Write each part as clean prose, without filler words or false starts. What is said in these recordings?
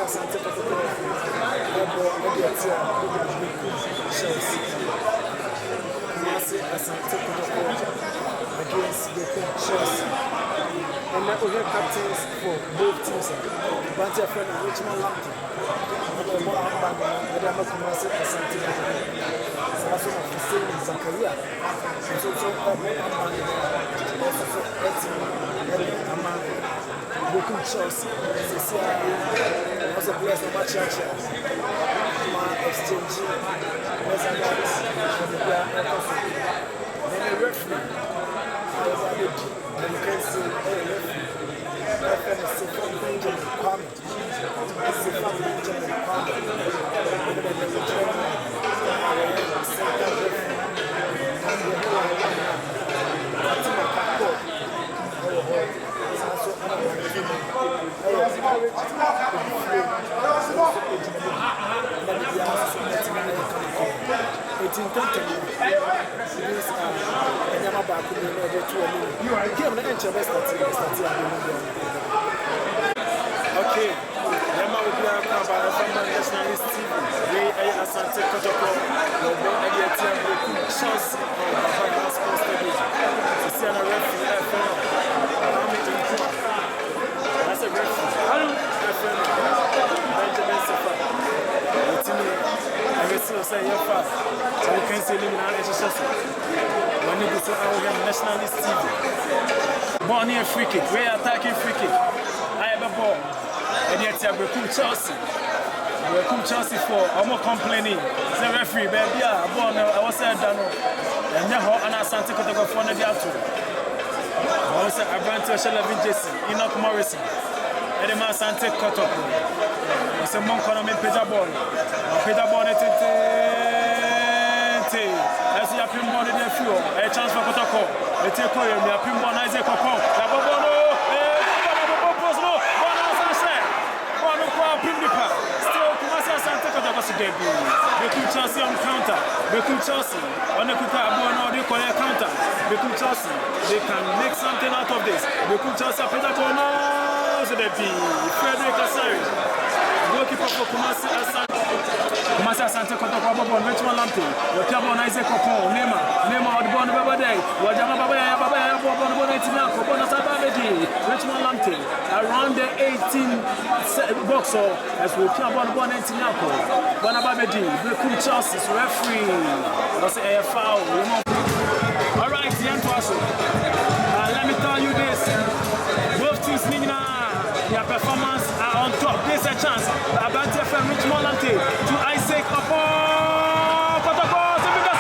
Asante Kotoko, Asante Kotoko against Berekum Chelsea. And now we have captains for both teams. Bantia friend and Richmond Lampton. Asante Zakaria. Berekum Chelsea. Was a blessed match. Exchange. Was a nice. Then a referee. You can see Benjamin Kwame. Okay, Yama will be our nationalist TV. We are Asante Kotoko. We'll be at the Berekum Chelsea on the Sports Stadium. To see an referee, that's a referee. Benjamin Safa. I will still say your father. So you can see him now. When you go to our nationalist TV. Born here free kick. We are attacking free kick. I have a ball. And yet Berekum Chelsea. Berekum Chelsea for I'm complaining. The referee, baby, I was said Dano. And now and Asante Kotoko for the other. I was a brand to Shelvin Jesse, Enoch Morrison. And the Asante Kotoko. I was a monk on a Pedabon. Pedabon as you have been born in the fuel, a chance for Kotoko. Let's take away your pinball, Isaac Coco. Berekum Chelsea on counter. Berekum Chelsea on the counter. Berekum Chelsea, they can make something out of this. Berekum Chelsea, Peter Bono, so they be Frederick Asari. Goalkeeper for Kumasi Asante Kotoko, Richmond Lampton. The club on Isaac Coco, Nema, the Bon Babade, Wajama Baba, Richmond Lampton around the 18 box as we play on Bon Antinako. Bonababedi, Berekum Chelsea's referee. That's a foul. All right, let me tell you this. Both teams, their performance are on top. There's a chance. Asante from Richmond Lampton to Isaac Kotoko. Kotoko, double goal!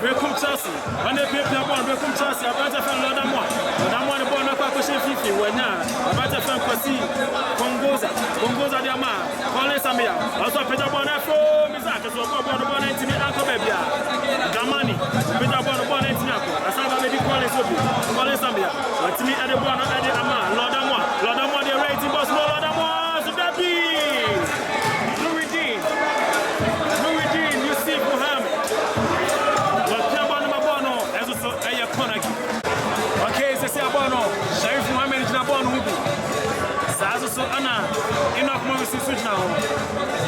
Berekum Chelsea, when they play one, Berekum Chelsea, a better fan Lord Amwa. But I'm one born up at Kushin 50 when now, a better fan Kwasi, Congoza Diama, Colin Samia, also Peter Bonafro, Mizak, so born 90 Uncle Babia, Gamani, Peter Bon 90 Uncle, Asaba Baby Colin Samia, but to me at the born at the Ama, Lord Amwa, the rating boss, Lord Amwa, so that be.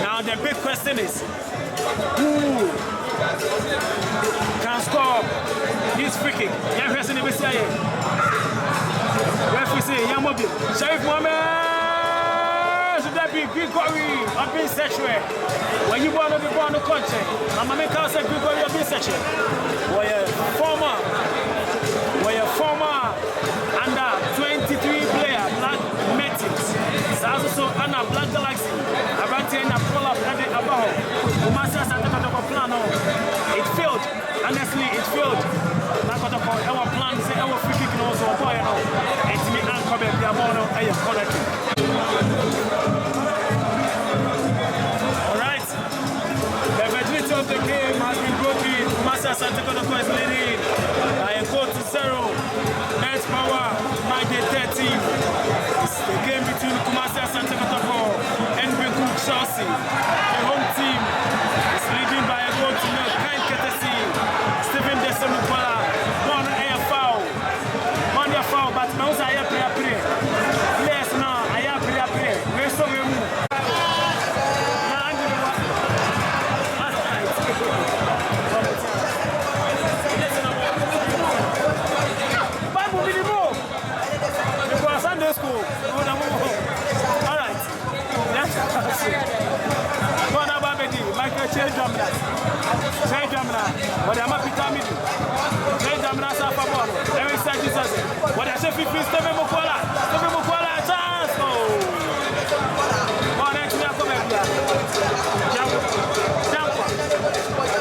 Now the big question is, who can score this free kick? Young person in Messiah. Referee say, Yamobi, Sharif Mohammed, should that be Gregory or being sexual? When you want to be born in the country, I'm going to say Gregory or being sexual. Former under 23 player, Black Metis. Also, Anna Black Galaxy. Abante na pull up and Asante Kotoko is leading by a goal to 0. Best power, Magde 13. It's the game between Kumasi Asante Kotoko and Berekum Chelsea. The home team is leading by a goal to 0. Kind courtesy, Stephen Desemukala. One air foul. One air foul, but now I have play. Players now, I have play. Where's the room? Change Jamna, but I'm happy to meet you. Change Jamna, Safabon, every side Jesus. What I say, 50 Stephen Mukwala, chance. Oh, next year, come here. Jump.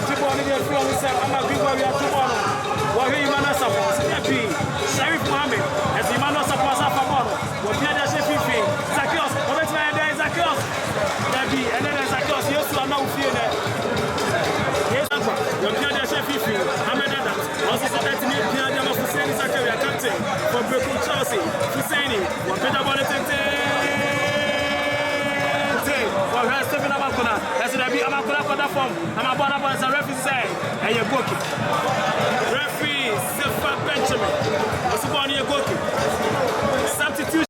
People only get free on the side. I'm a big boy, we are tomorrow. What are you going to support? Sheriff Mohammed, as the man of support, Safabon. What you are saying, 50. Zakios, what is my idea? Zakios. And then Zakios, yes, you are now feeling. Also, so that new Piaja of Hussein Zakaria captain for Berekum Chelsea. Husseini, what better about it? Well, has Stephen Amakuna, as it be Amakuna for that form. I'm a bonnet as a referee say, and you're booking.